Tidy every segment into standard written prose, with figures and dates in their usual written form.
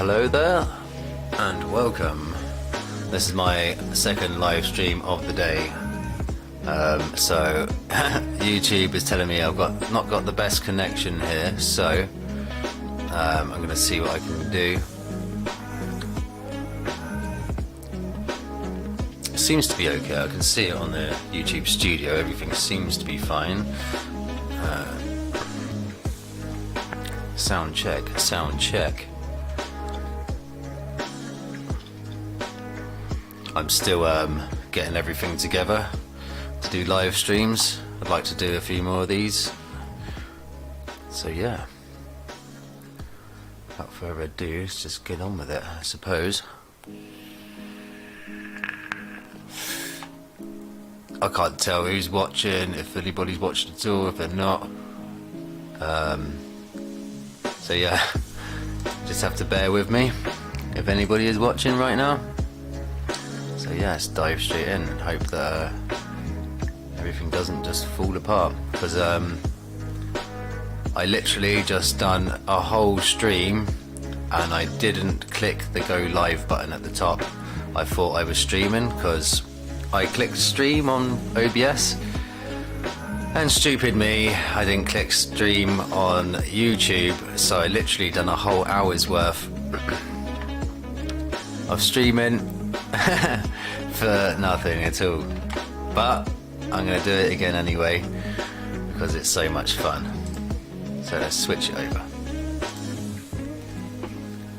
Hello there and welcome. This is my second live stream of the day. So YouTube is telling me I've not got the best connection here, so I'm going to see what I can do. It seems to be okay. I can see it on the YouTube studio. Everything seems to be fine. Sound check, sound check. I'm still getting everything together to do live streams. I'd like to do a few more of these. So yeah, without further ado, let's just get on with it, I suppose. I can't tell who's watching, if anybody's watching at all, if they're not. So yeah, just have to bear with me if anybody is watching right now. So yeah, let's dive straight in and hope that everything doesn't just fall apart, because I literally just done a whole stream and I didn't click the go live button at the top. I thought I was streaming because I clicked stream on OBS, and stupid me, I didn't click stream on YouTube, so I literally done a whole hour's worth of streaming for nothing at all. But I'm going to do it again anyway because it's so much fun. So let's switch it over.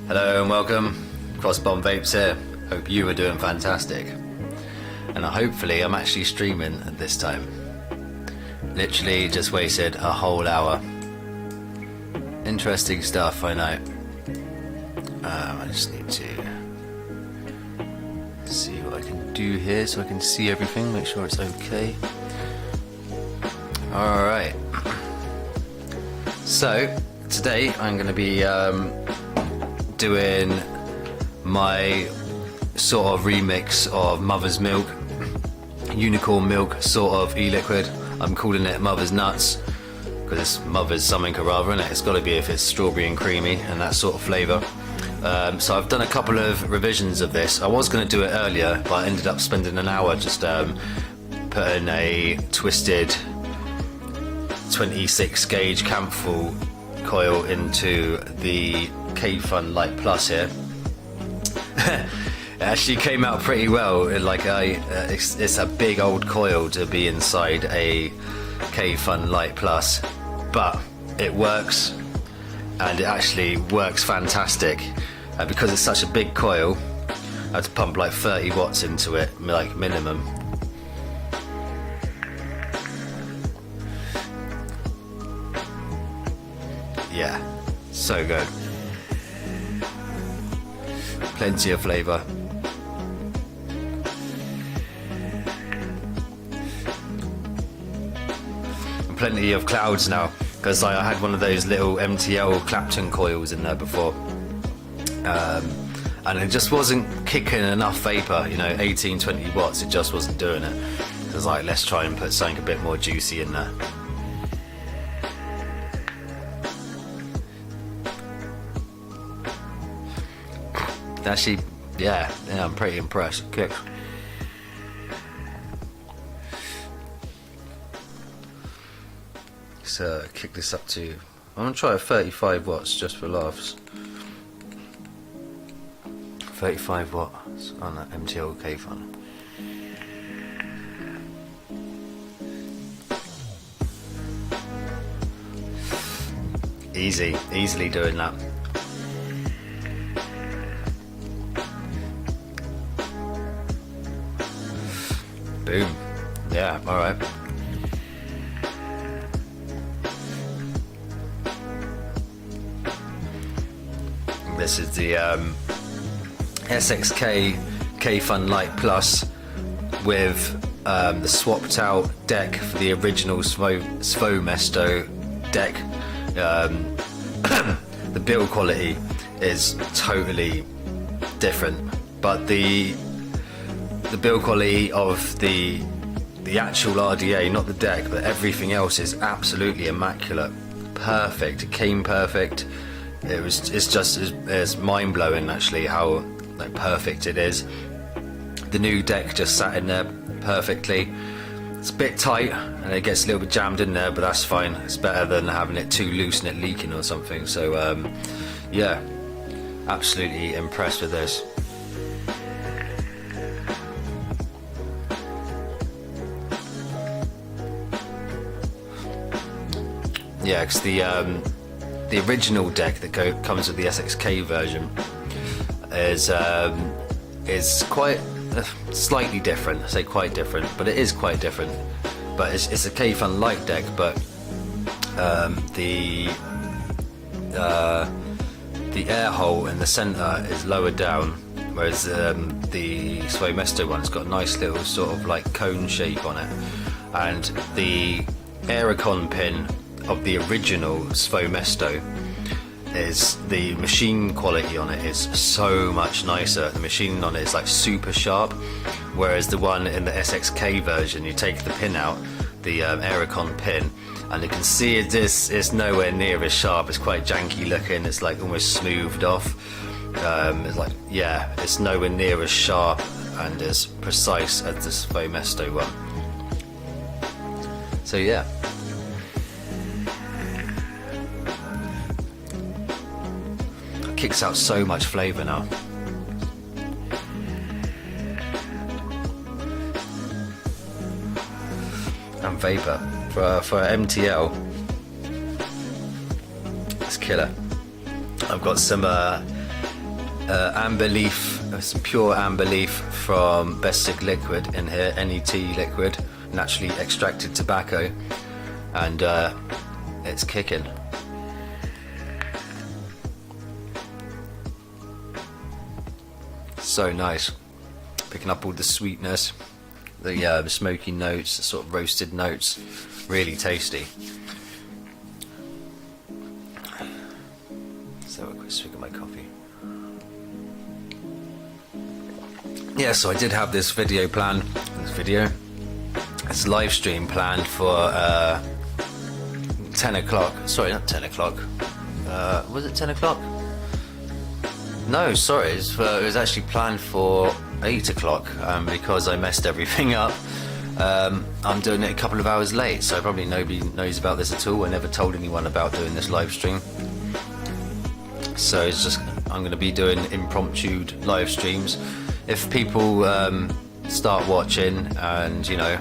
Hello and welcome. Crossbomb Vapes here. Hope you are doing fantastic. And hopefully I'm actually streaming at this time. Literally just wasted a whole hour. Interesting stuff, I know. I just need to see what I can do here so I can see everything, make sure it's okay. Alright. So, today I'm going to be doing my sort of remix of Mother's Milk, Unicorn Milk sort of e-liquid. I'm calling it Mother's Nuts because it's Mother's something or other, and it's got to be if it's strawberry and creamy and that sort of flavour. So I've done a couple of revisions of this. I was going to do it earlier, but I ended up spending an hour just putting a twisted 26 gauge Campful coil into the K-Fun Light Plus here. It actually came out pretty well. It's a big old coil to be inside a K-Fun Light Plus, but it works, and it actually works fantastic. Because it's such a big coil, I had to pump like 30 watts into it, like minimum. Yeah, so good. Plenty of flavour. Plenty of clouds now, because I had one of those little MTL Clapton coils in there before, and it just wasn't kicking enough vapor, 18-20 watts, it just wasn't doing it. So I was like, let's try and put something a bit more juicy in there. Actually, yeah, I'm pretty impressed. It kicks. So kick this up to, I'm going to try a 35 watts just for laughs. 35 watts on that MTL K-Fun. Easily doing that. Boom. Yeah, alright. This is the SXK K-Fun Light Plus with the swapped out deck for the original Svomesto deck. The build quality is totally different, but the build quality of the actual RDA, not the deck, but everything else is absolutely immaculate. Perfect. It came perfect. it's just it's mind blowing actually how like perfect it is. The new deck just sat in there perfectly. It's a bit tight and it gets a little bit jammed in there, but that's fine. It's better than having it too loose and it leaking or something. So yeah, absolutely impressed with this. Yeah, because the original deck that comes with the SXK version is quite slightly different. I say quite different, but it is quite different. But it's a K-Fun light deck, but the air hole in the center is lower down, whereas the Svomesto one's got a nice little sort of like cone shape on it, and the Aerocon pin of the original Svomesto is the machine quality on it is so much nicer. The machine on it is like super sharp, whereas the one in the SXK version, you take the pin out, the Aerocon pin, and you can see it's nowhere near as sharp. It's quite janky looking. It's like almost smoothed off. It's like, yeah, it's nowhere near as sharp and as precise as the Svomesto one. So yeah. Kicks out so much flavour now. And vapour for MTL. It's killer. I've got some amber leaf, some pure amber leaf from Best e.liquid in here, NET liquid, naturally extracted tobacco, and it's kicking. So nice, picking up all the sweetness, the smoky notes, the sort of roasted notes, really tasty. So a quick swig of my coffee. Yeah, so I did have this video planned, this live stream planned for 10 o'clock, sorry, not 10 o'clock, was it 10 o'clock? No, sorry, it was actually planned for 8 o'clock, because I messed everything up. I'm doing it a couple of hours late, so probably nobody knows about this at all. I never told anyone about doing this live stream. So it's just, I'm going to be doing impromptu live streams. If people start watching and, you know,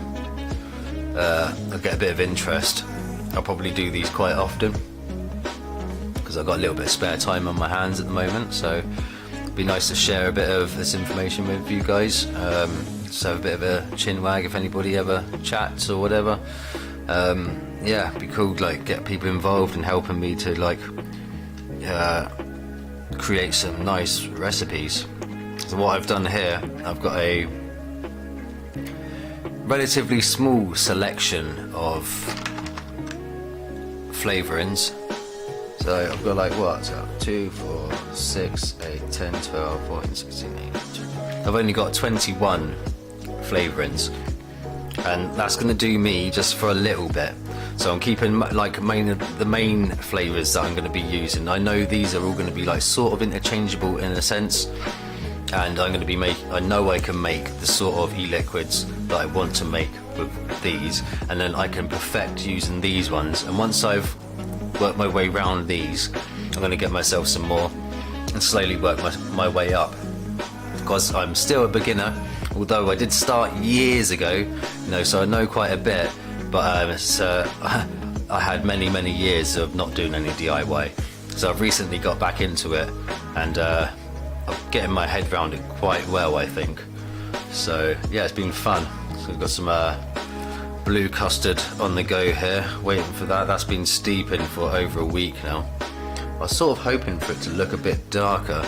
I'll get a bit of interest, I'll probably do these quite often. I've got a little bit of spare time on my hands at the moment, so it'd be nice to share a bit of this information with you guys. Just have a bit of a chin wag if anybody ever chats or whatever. Yeah, it'd be cool to like get people involved and helping me to like create some nice recipes. So what I've done here, I've got a relatively small selection of flavorings. So I've got like what? So 2, 4, 6, 8, 10, 12, 14, 16, 18, 20. I've only got 21 flavourings, and that's going to do me just for a little bit. So I'm keeping like the main flavours that I'm going to be using. I know these are all going to be like sort of interchangeable in a sense, and I'm going to be I know I can make the sort of e-liquids that I want to make with these, and then I can perfect using these ones. And once I've work my way around these, I'm going to get myself some more and slowly work my way up, because I'm still a beginner, although I did start years ago, you know, so I know quite a bit, but I had many years of not doing any DIY, so I've recently got back into it, and I'm getting my head around it quite well, I think. So yeah, it's been fun. So we've got some blue custard on the go here, waiting for that. That's been steeping for over a week now. I was sort of hoping for it to look a bit darker,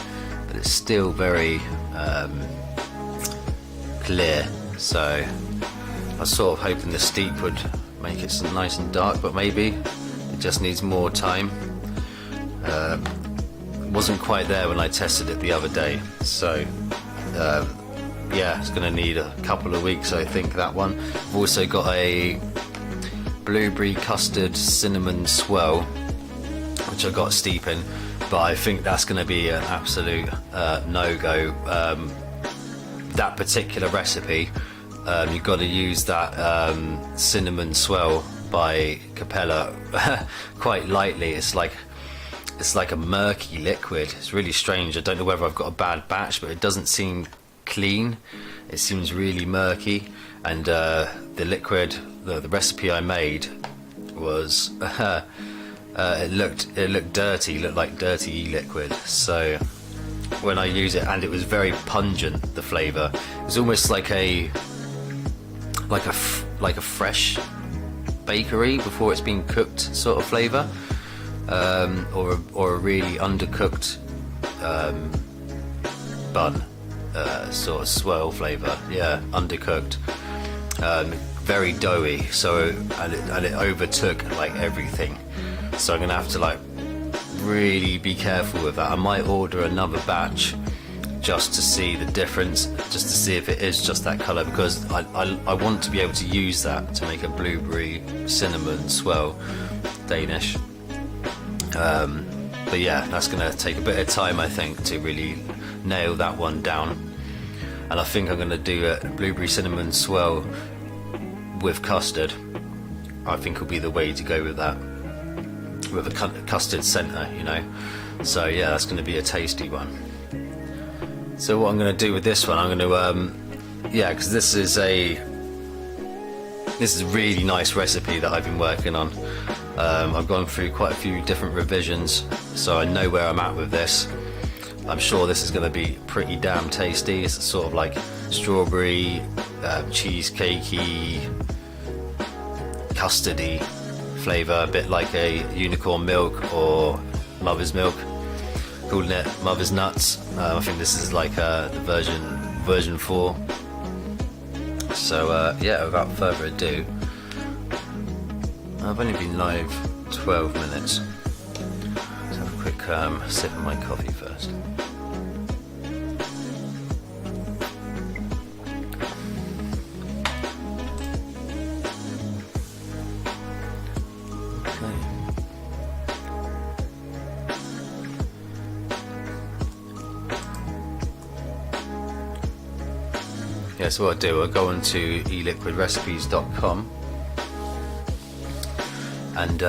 but it's still very clear, so I was sort of hoping the steep would make it nice and dark, but maybe it just needs more time. It wasn't quite there when I tested it the other day, so yeah, it's going to need a couple of weeks, I think, that one. I've also got a blueberry custard cinnamon swirl, which I got steeping, but I think that's going to be an absolute no-go. That particular recipe, you've got to use that cinnamon swell by Capella quite lightly. It's like a murky liquid. It's really strange. I don't know whether I've got a bad batch, but it doesn't seem clean. It seems really murky, and the liquid, the recipe I made was it looked dirty. It looked like dirty e.liquid. So when I use it, and it was very pungent, the flavour. It was almost like a fresh bakery before it's been cooked sort of flavour, or a really undercooked bun, sort of swirl flavour. Yeah, undercooked, very doughy. So and it overtook like everything. So I'm gonna have to like really be careful with that. I might order another batch just to see the difference, just to see if it is just that colour, because I want to be able to use that to make a blueberry cinnamon swirl Danish. But yeah, that's going to take a bit of time, I think, to really nail that one down. And I think I'm going to do a blueberry cinnamon swirl with custard. I think will be the way to go with that, with a custard centre, you know. So yeah, that's going to be a tasty one. So what I'm going to do with this one, I'm going to yeah, because this is a really nice recipe that I've been working on. I've gone through quite a few different revisions, so I know where I'm at with this. I'm sure this is going to be pretty damn tasty. It's sort of like strawberry, cheesecakey, custardy flavour, a bit like a unicorn milk or mother's milk. Calling it mother's nuts. I think this is like the version 4. So yeah, without further ado, I've only been live 12 minutes. Let's have a quick sip of my coffee first. Yeah, so what I'll do, I'll go on to e.liquidrecipes.com and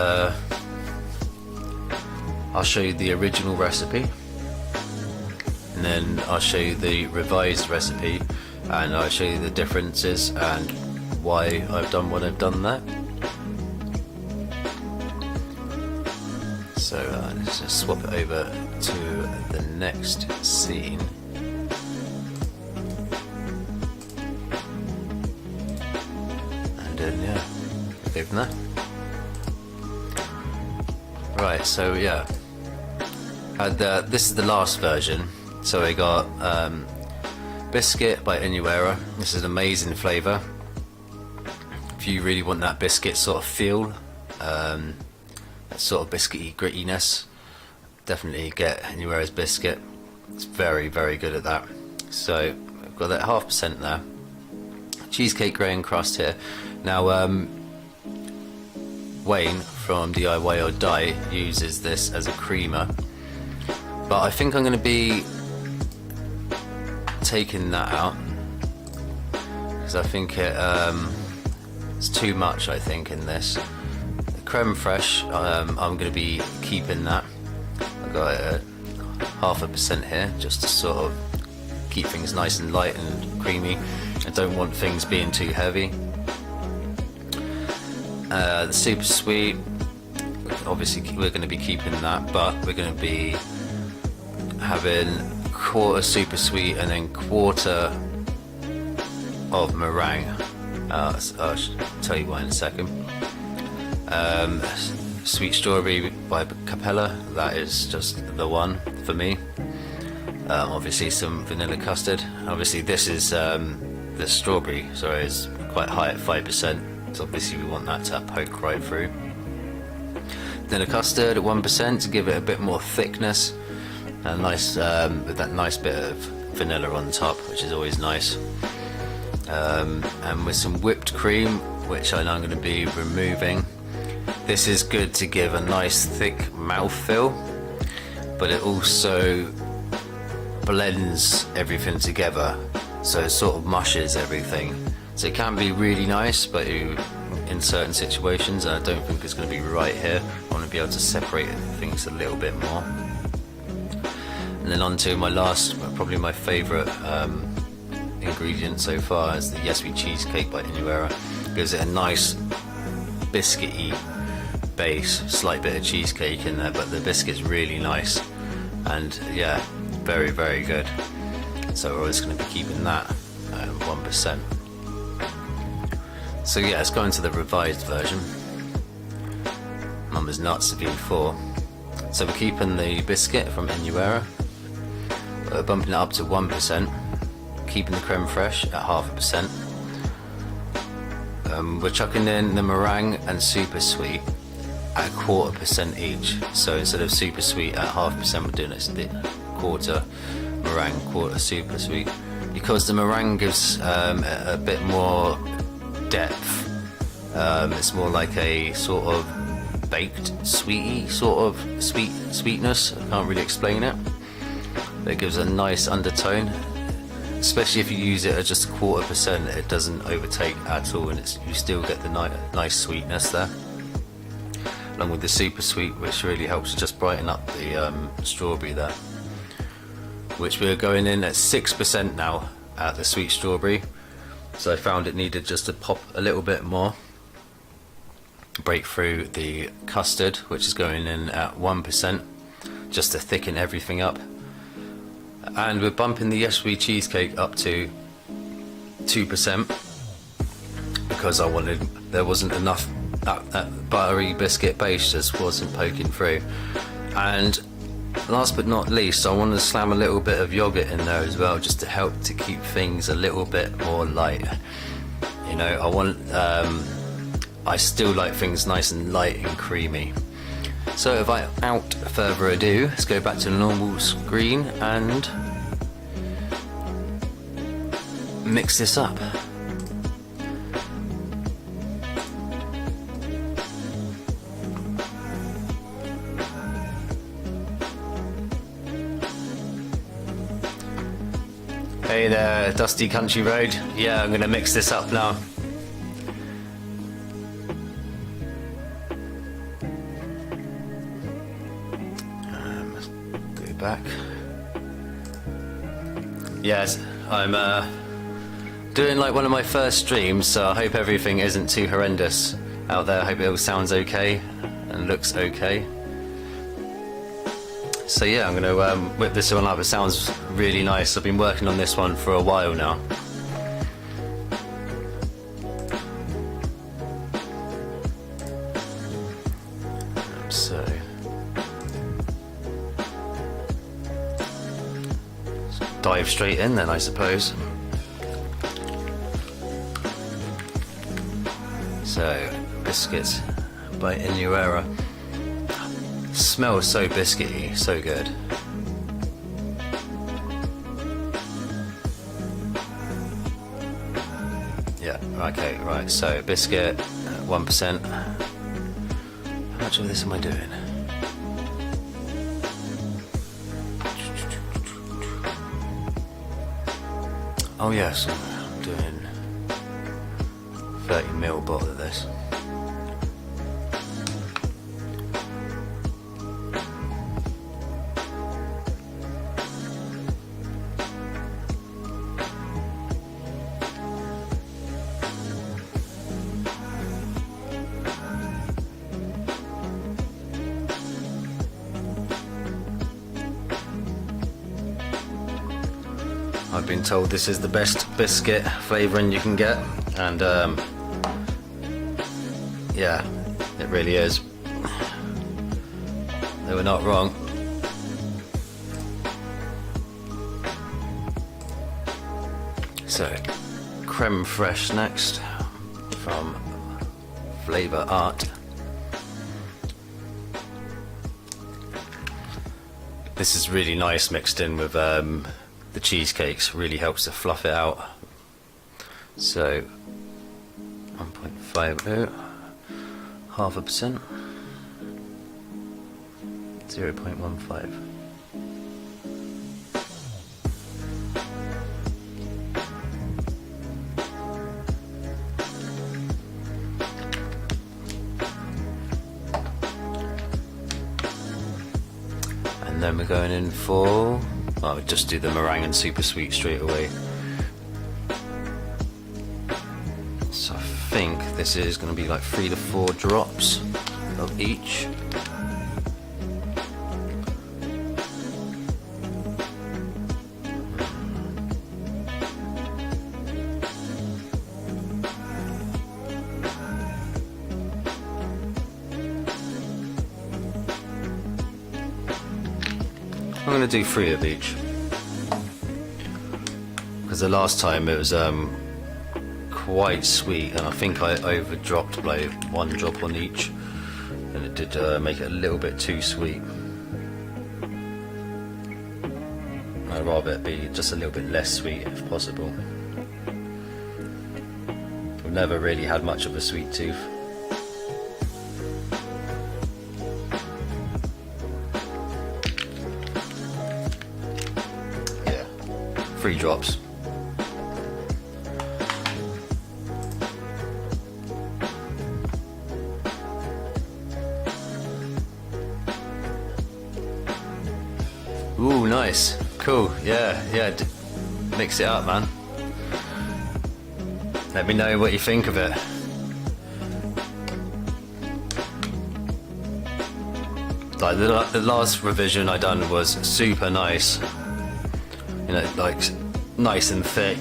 I'll show you the original recipe, and then I'll show you the revised recipe, and I'll show you the differences and why I've done what I've done there. So let's just swap it over to the next scene. Yeah, go from there. Right, so yeah, this is the last version. So I got biscuit by Inuera. This is an amazing flavour. If you really want that biscuit sort of feel, that sort of biscuity grittiness, definitely get Inuera's biscuit. It's very, very good at that. So I've got that 0.5% there. Cheesecake grain crust here. Now Wayne from DIY or Die uses this as a creamer, but I think I'm going to be taking that out because I think it's too much, I think, in this. The creme fraiche, I'm going to be keeping that. I've got 0.5% here just to sort of keep things nice and light and creamy. I don't want things being too heavy. The super sweet, obviously we're going to be keeping that, but we're going to be having quarter super sweet and then quarter of meringue. I'll tell you why in a second. Sweet strawberry by Capella, that is just the one for me. Obviously some vanilla custard. Obviously this is the strawberry, sorry, is quite high at 5%. So obviously we want that to poke right through. Then a custard at 1% to give it a bit more thickness, and nice with that nice bit of vanilla on top, which is always nice. And with some whipped cream, which I know I'm going to be removing. This is good to give a nice thick mouthfeel, but it also blends everything together, so it sort of mushes everything. So it can be really nice, but in certain situations, and I don't think it's going to be right here. I want to be able to separate things a little bit more. And then on to my last, probably my favourite ingredient so far, is the Yes We cheesecake by Inuera. Gives it a nice biscuity base, slight bit of cheesecake in there, but the biscuit's really nice, and yeah, very, very good. So we're always going to be keeping that 1%. So yeah, let's go into the revised version. Mama's Nuts V4. So we're keeping the biscuit from Inuera, we're bumping it up to 1%, keeping the creme fraiche at 0.5%. We're chucking in the meringue and super sweet at 0.25% each. So instead of super sweet at 0.5%, we're doing it a quarter meringue, quarter super sweet, because the meringue gives a bit more depth. It's more like a sort of baked sweetie sort of sweetness. I can't really explain it, but it gives a nice undertone, especially if you use it at just 0.25%. It doesn't overtake at all, and you still get the nice sweetness there, along with the super sweet, which really helps just brighten up the strawberry there, which we're going in at 6% now at the sweet strawberry. So I found it needed just to pop a little bit more, break through the custard, which is going in at 1%, just to thicken everything up. And we're bumping the Yes We cheesecake up to 2%, because there wasn't enough, that buttery biscuit base just wasn't poking through. And last but not least, I wanted to slam a little bit of yogurt in there as well, just to help to keep things a little bit more light. You know, I still like things nice and light and creamy. So without further ado, let's go back to the normal screen and mix this up. Hey there, Dusty Country Road. Yeah, I'm gonna mix this up now. Let's go back. Yes, I'm doing like one of my first streams, so I hope everything isn't too horrendous out there. I hope it all sounds okay and looks okay. So yeah, I'm going to whip this one up. It sounds really nice. I've been working on this one for a while now. So let's dive straight in then, I suppose. So, biscuits by Inuera. Smells so biscuity, so good. Yeah, okay, right, so biscuit, 1%. How much of this am I doing? Oh yes, I'm doing 30ml bottle of this. I've been told this is the best biscuit flavouring you can get, and yeah, it really is. They were not wrong. So, creme fraiche next from Flavor Art. This is really nice mixed in with the cheesecakes, really helps to fluff it out. So 1.50, 0.5%, 0.15. And then we're going in for, oh, just do the meringue and super sweet straight away. So I think this is going to be like 3 to 4 drops of each. I'm going to do 3 of each, because the last time it was quite sweet, and I think I overdropped by 1 drop on each, and it did make it a little bit too sweet. I'd rather it be just a little bit less sweet if possible. I've never really had much of a sweet tooth. Yeah, 3 drops. Ooh, nice. Cool. Yeah. Mix it up, man. Let me know what you think of it. Like the last revision I done was super nice. You know, like nice and thick,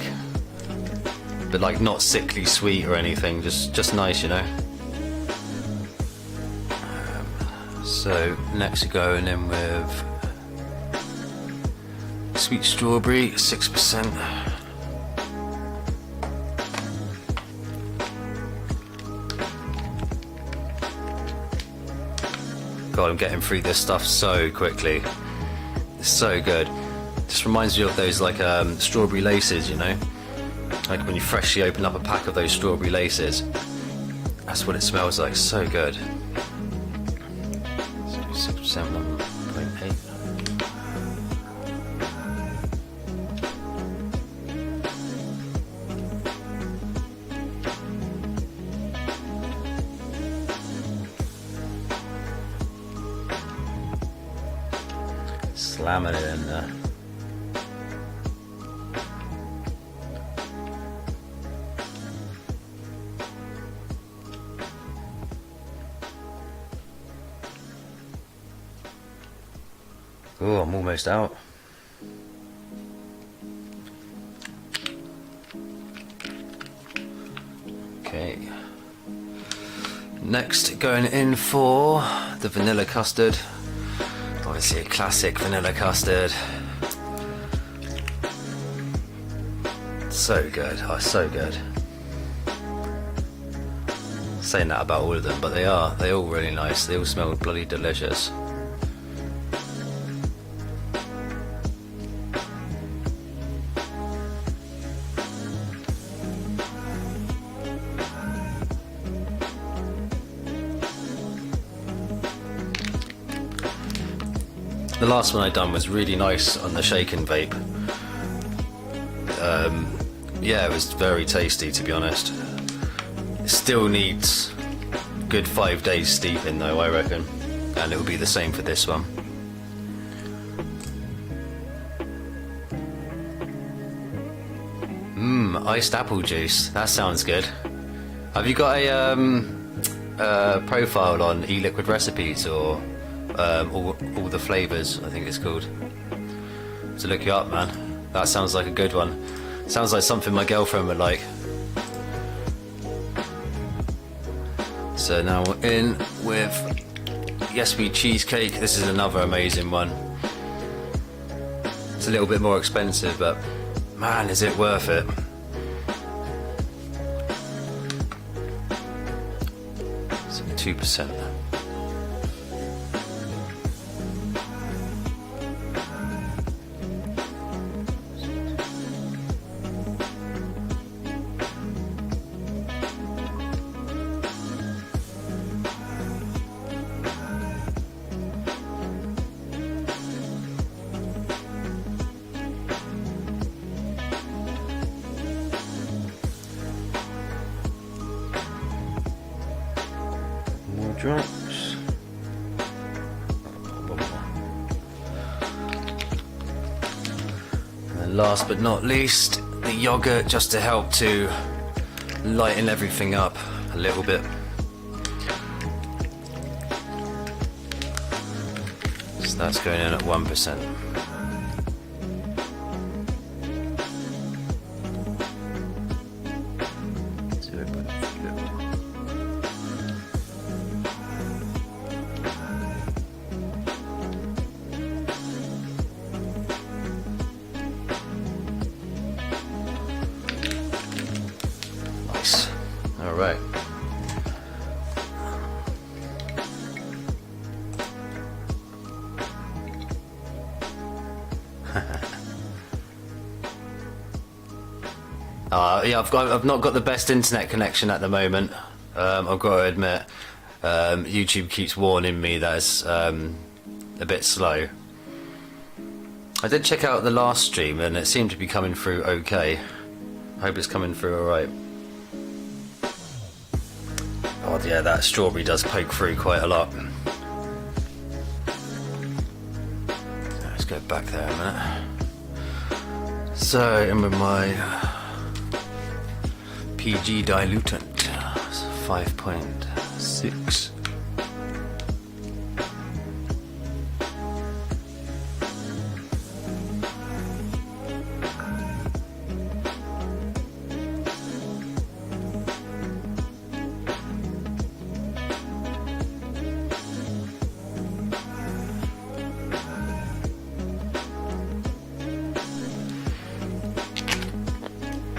but like not sickly sweet or anything. Just nice, you know. So next we're going in with sweet strawberry, 6%. God, I'm getting through this stuff so quickly. It's so good. Just reminds me of those like strawberry laces, you know? Like when you freshly open up a pack of those strawberry laces. That's what it smells like. So good. So 6%, 1.8. Slamming it in there. Oh, I'm almost out. Okay. Next, going in for the vanilla custard. Obviously a classic vanilla custard. So good, oh so good. Saying that about all of them, but they're all really nice. They all smell bloody delicious. The last one I done was really nice on the shaken vape. Yeah, it was very tasty, to be honest. It still needs good 5 days steeping though, I reckon, and it will be the same for this one. Iced apple juice, that sounds good. Have you got a profile on e.liquid recipes, or all the flavours, I think it's called? To look you up, man. That sounds like a good one. Sounds like something my girlfriend would like. So now we're in with Yes We Cheesecake. This is another amazing one. It's a little bit more expensive, but man, is it worth it. So 2%. Drops. last but not least, the yogurt, just to help to lighten everything up a little bit. So that's going in at 1%. Nice. All right. Yeah, I've not got the best internet connection at the moment. I've got to admit, YouTube keeps warning me that it's a bit slow. I did check out the last stream and it seemed to be coming through okay. I hope it's coming through alright. Oh yeah, that strawberry does poke through quite a lot. Let's go back there a minute. So, in with my PG dilutant, 5.6.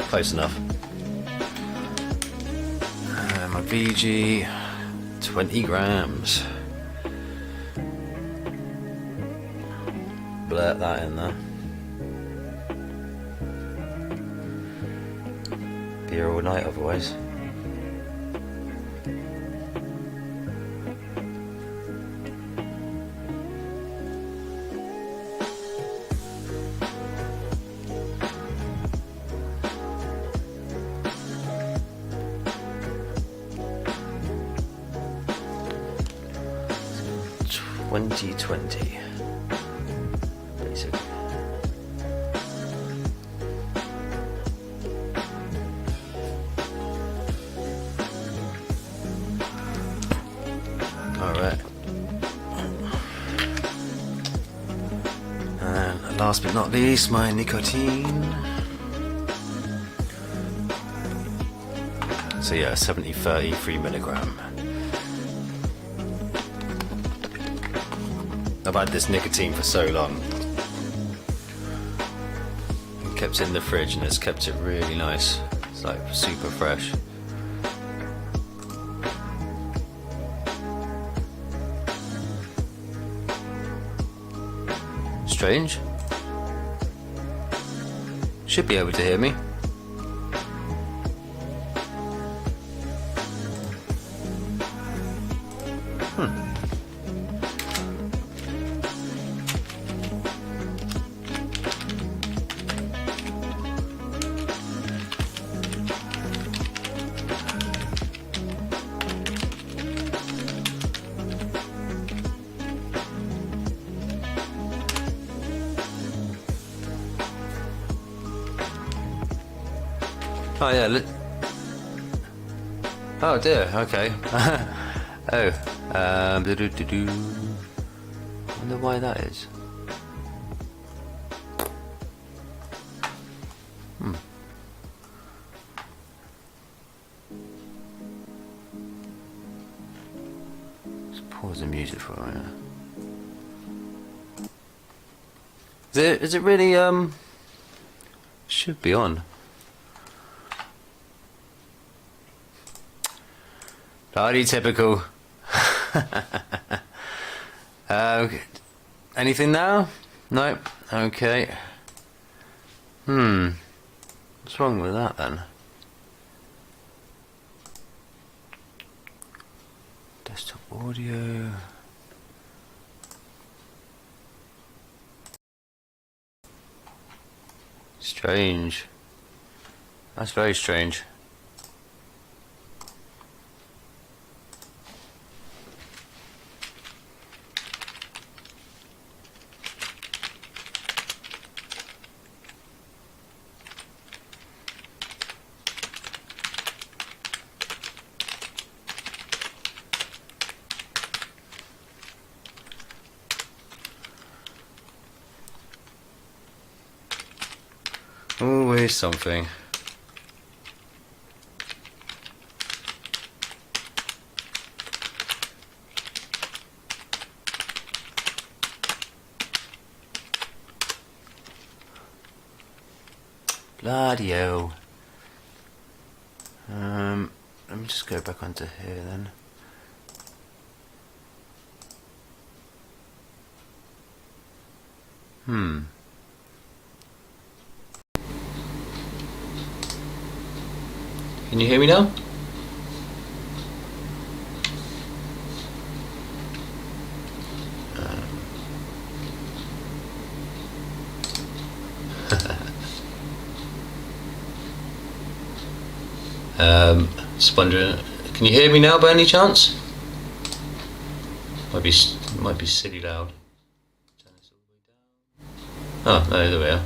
Close enough. And my VG, 20 grams. Blurt that in there. Be here all night otherwise. Basically. Alright. And last but not least, my nicotine. So yeah, 70-30, 3 milligram. I've had this nicotine for so long. I kept it in the fridge and it's kept it really nice. It's like super fresh. Strange. Should be able to hear me. Oh yeah. Oh dear. Okay. Oh. Wonder why that is. Let's pause the music for a minute. Is it really should be on. Bloody typical. Anything now? Nope. Okay. What's wrong with that then? Desktop audio. Strange. That's very strange. Always something. Bloody hell. Let me just go back onto here then. Can you hear me now? Just wondering, can you hear me now by any chance? Might be silly loud. Turn this all the way down. Oh, no, there we are.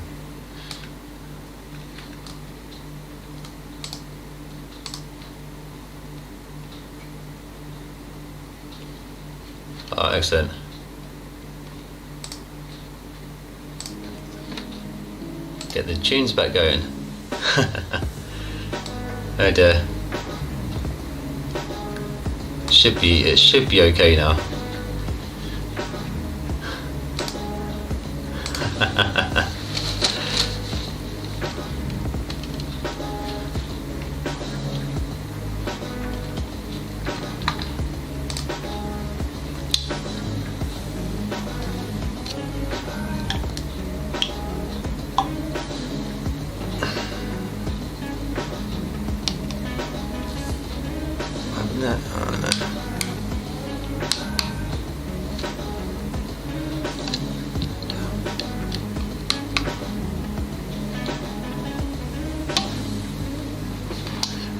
Oh, excellent. Get the tunes back going. Oh dear. It should be okay now.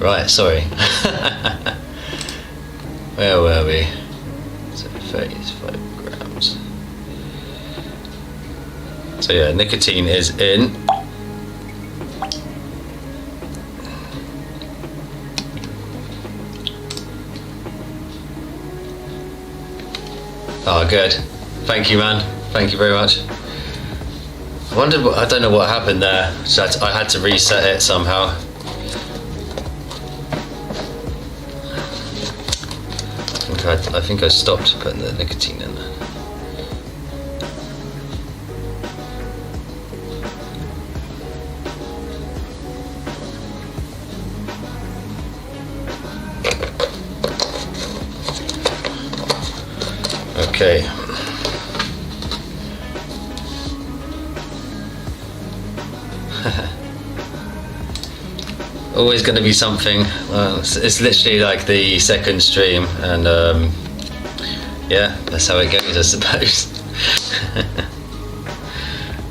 Right, sorry. Where were we? So 35 grams. So yeah, nicotine is in. Oh, good. Thank you, man. Thank you very much. I don't know what happened there. So I had to reset it somehow. I think I stopped putting the nicotine in there. Okay. Always going to be something. Well, it's literally like the second stream, and yeah, that's how it goes, I suppose.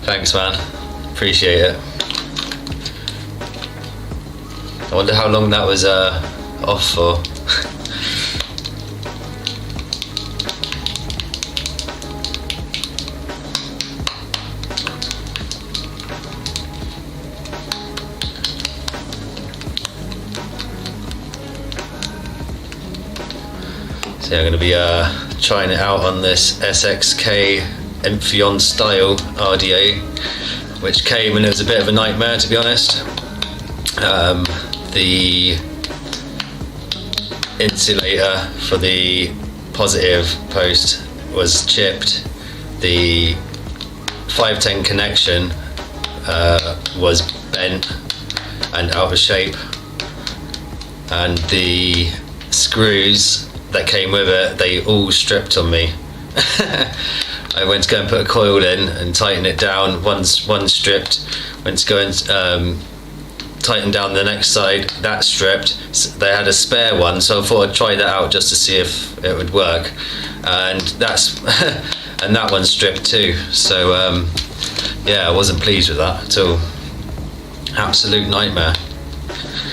Thanks, man. Appreciate it. I wonder how long that was off for. So I'm going to be trying it out on this SXK Entheon style RDA, which came and it was a bit of a nightmare, to be honest. The insulator for the positive post was chipped. The 510 connection was bent and out of shape, and the screws that came with it, they all stripped on me. I went to go and put a coil in and tighten it down. One stripped. Went to go and tighten down the next side. That stripped. They had a spare one, so I thought I'd try that out just to see if it would work. And that's and that one stripped too. So yeah, I wasn't pleased with that at all. Absolute nightmare.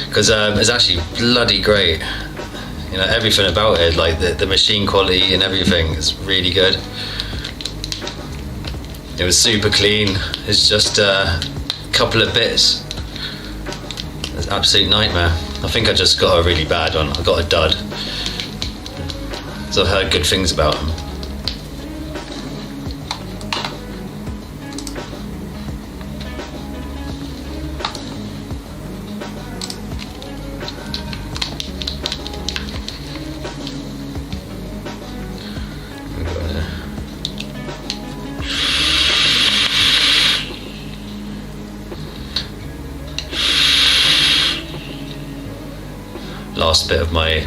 Because it's actually bloody great. You know, everything about it, like the machine quality and everything is really good. It was super clean. It's just a couple of bits. It's an absolute nightmare. I think I just got a really bad one. I got a dud. So I've heard good things about them. last bit of my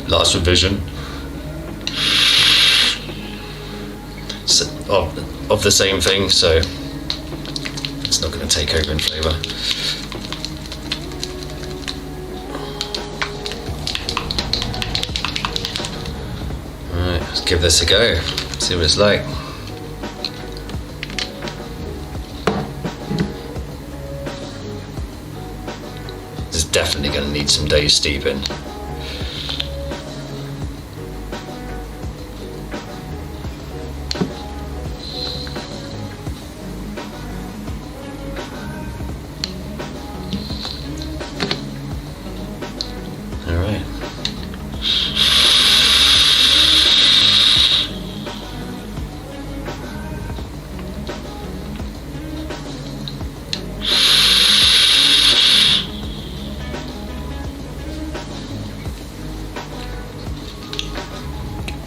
last revision of the same thing, so it's not going to take over in flavour. Alright, let's give this a go, see what it's like. This is definitely going to need some days steeping.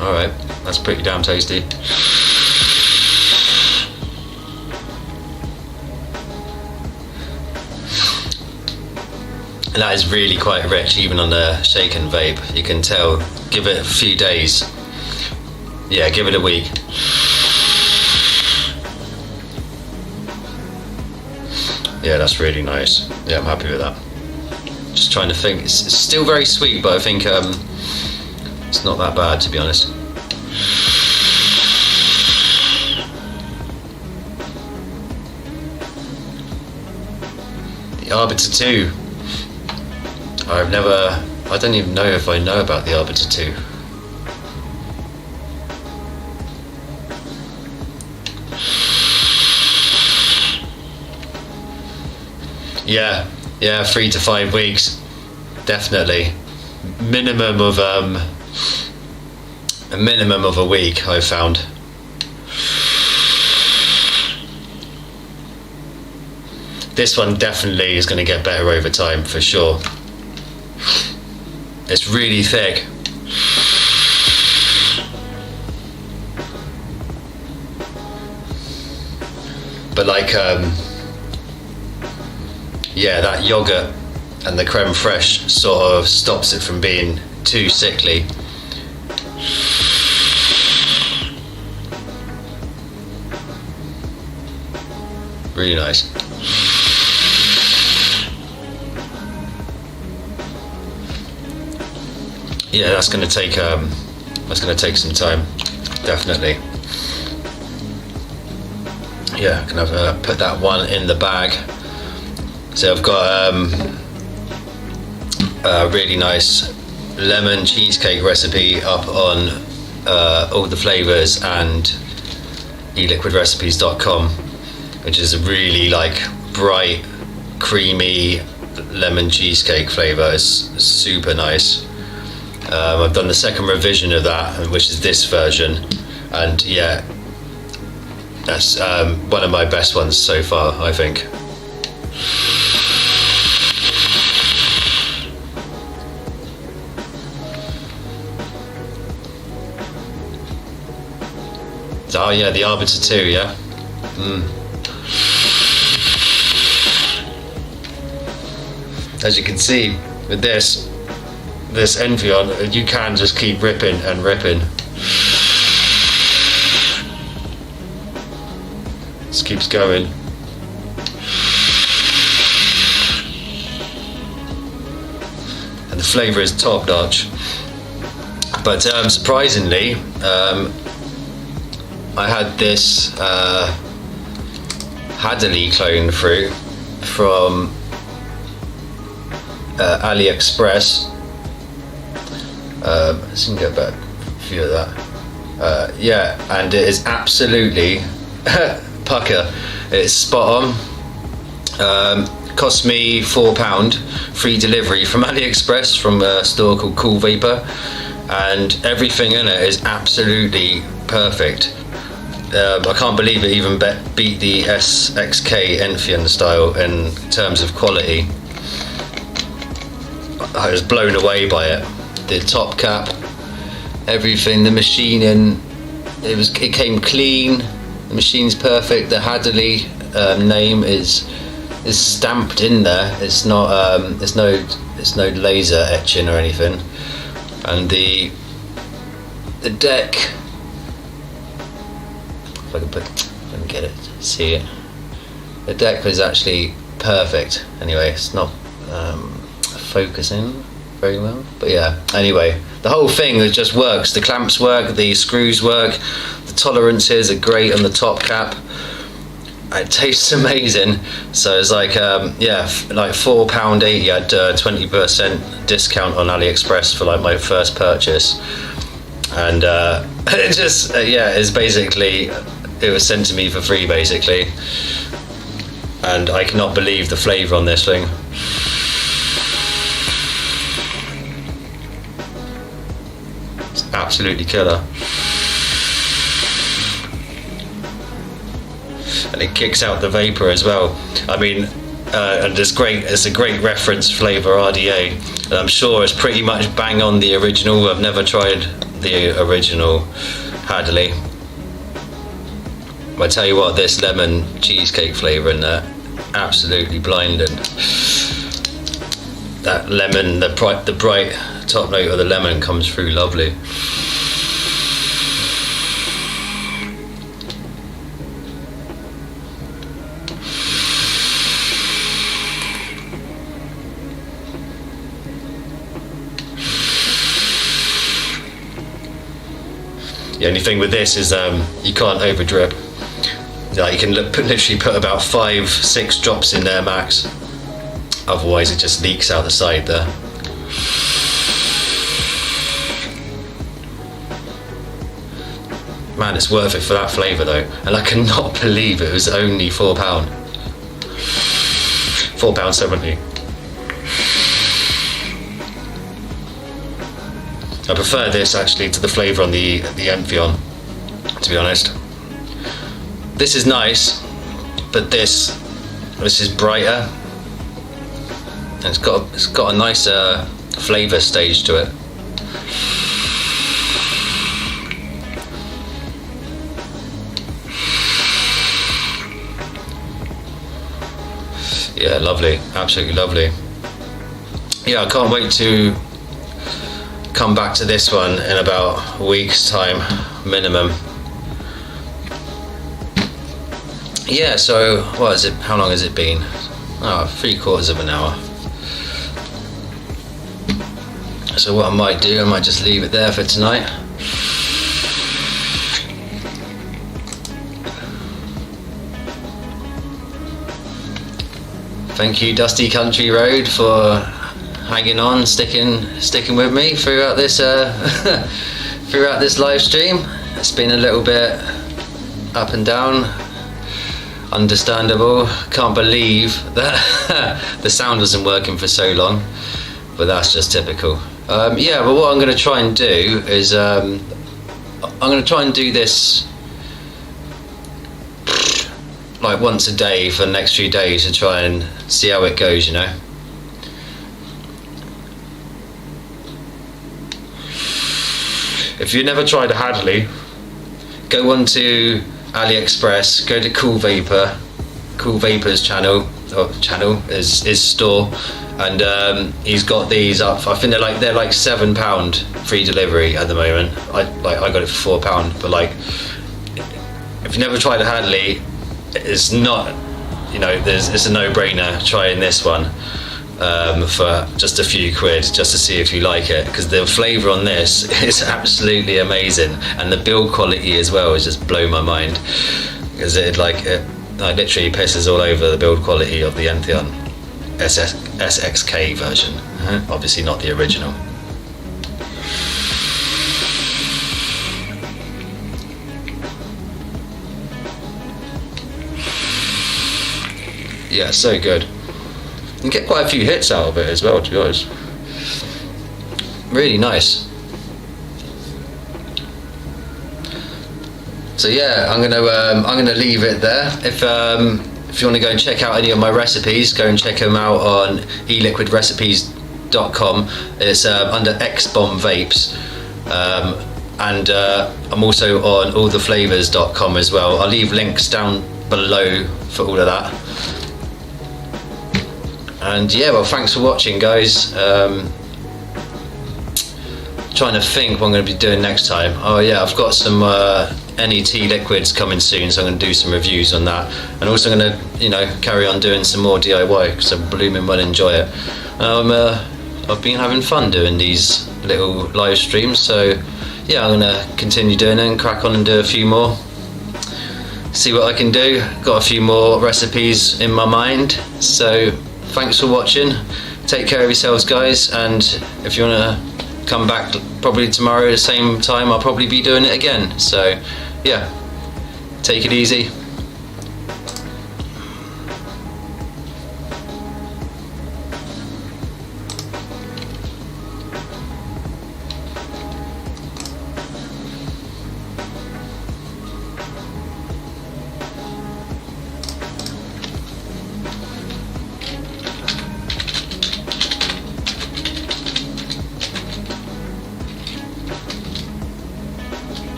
Alright, that's pretty damn tasty. And that is really quite rich, even on a shaken vape. You can tell. Give it a few days. Yeah, give it a week. Yeah, that's really nice. Yeah, I'm happy with that. Just trying to think. It's still very sweet, but I think it's not that bad, to be honest. The Arbiter 2. I don't even know if I know about the Arbiter 2. Yeah, 3 to 5 weeks, definitely. Minimum of a week, I've found. This one definitely is going to get better over time, for sure. It's really thick. But like, yeah, that yogurt and the creme fraiche sort of stops it from being too sickly. Really nice. Yeah, that's going to take some time, definitely. Yeah, I can have put that one in the bag. So I've got a really nice lemon cheesecake recipe up on all the flavors and e.liquidrecipes.com, which is a really like bright, creamy lemon cheesecake flavor. It's super nice. I've done the second revision of that, which is this version, and yeah, that's one of my best ones so far, I think. Oh yeah, the Arbiter 2, yeah. As you can see with this entheon, you can just keep ripping and ripping. Just keeps going. And the flavour is top notch. But surprisingly, I had this Hadaly clone through from AliExpress. Let's get back a few of that. Yeah, and it is absolutely pucker. It's spot on. Cost me £4, free delivery from AliExpress from a store called Cool Vapor, and everything in it is absolutely perfect. I can't believe it even beat the SXK Entheon style in terms of quality. I was blown away by it. The top cap, everything, the machining, it came clean. The machine's perfect. The Hadaly name is stamped in there. It's not there's no There's no laser etching or anything, and the deck, if I can get it, see it. The deck was actually perfect. Anyway, it's not focusing very well, but yeah. Anyway, the whole thing just works. The clamps work, the screws work, the tolerances are great on the top cap. It tastes amazing. So it's like yeah, like £4.80. I had 20% discount on AliExpress for like my first purchase, and it just yeah, it's basically, it was sent to me for free basically, and I cannot believe the flavour on this thing. It's absolutely killer. And it kicks out the vapor as well. I mean, and it's great. It's a great reference flavour, RDA. And I'm sure it's pretty much bang on the original. I've never tried the original Hadaly. I tell you what, this lemon cheesecake flavour in there, absolutely blinding. That lemon, the bright top note of the lemon comes through lovely. The only thing with this is you can't over drip. Like, you can literally put about 5-6 drops in there max, otherwise it just leaks out the side there. Man, it's worth it for that flavour though, and I cannot believe it was only £4. £4.70. I prefer this actually to the flavour on the entheon, to be honest. This is nice, but this is brighter, and it's got a nicer flavour stage to it. Yeah, lovely, absolutely lovely. Yeah, I can't wait to come back to this one in about a week's time minimum. Yeah, so what is it? How long has it been? Oh, 3/4 of an hour. So what I might do, I might just leave it there for tonight. Thank you, Dusty Country Road, for hanging on, sticking with me throughout this throughout this live stream. It's been a little bit up and down, understandable. Can't believe that the sound wasn't working for so long, but that's just typical. Yeah, but what I'm going to try and do is I'm going to try and do this like once a day for the next few days to try and see how it goes, you know. If you've never tried a Hadaly, go on to AliExpress, go to Cool Vapor's channel, his store, and he's got these up. I think they're like £7 free delivery at the moment. I got it for £4, but like, if you've never tried a Hadaly, it's not, you know, it's a no-brainer trying this one for just a few quid, just to see if you like it, because the flavour on this is absolutely amazing, and the build quality as well is just blown my mind, because it literally pisses all over the build quality of the Entheon SXK version. Obviously not the original. Yeah, so good. You can get quite a few hits out of it as well, to be honest. Really nice. So yeah, I'm gonna leave it there. If you want to go and check out any of my recipes, go and check them out on e.liquidrecipes.com. It's under X-Bomb Vapes, and I'm also on alltheflavors.com as well. I'll leave links down below for all of that. And yeah, well, thanks for watching, guys. Trying to think what I'm going to be doing next time. Oh yeah, I've got some NET liquids coming soon, so I'm going to do some reviews on that, and also going to, you know, carry on doing some more DIY because I blooming well enjoy it. I've been having fun doing these little live streams, so yeah, I'm going to continue doing it and crack on and do a few more. See what I can do. Got a few more recipes in my mind. So thanks for watching. Take care of yourselves, guys, and if you want to come back probably tomorrow at the same time, I'll probably be doing it again. So yeah, take it easy.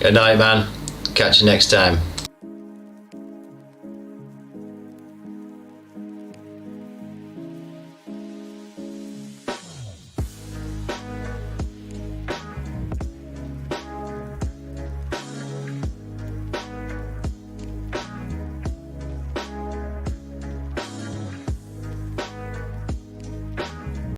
Good night, man. Catch you next time.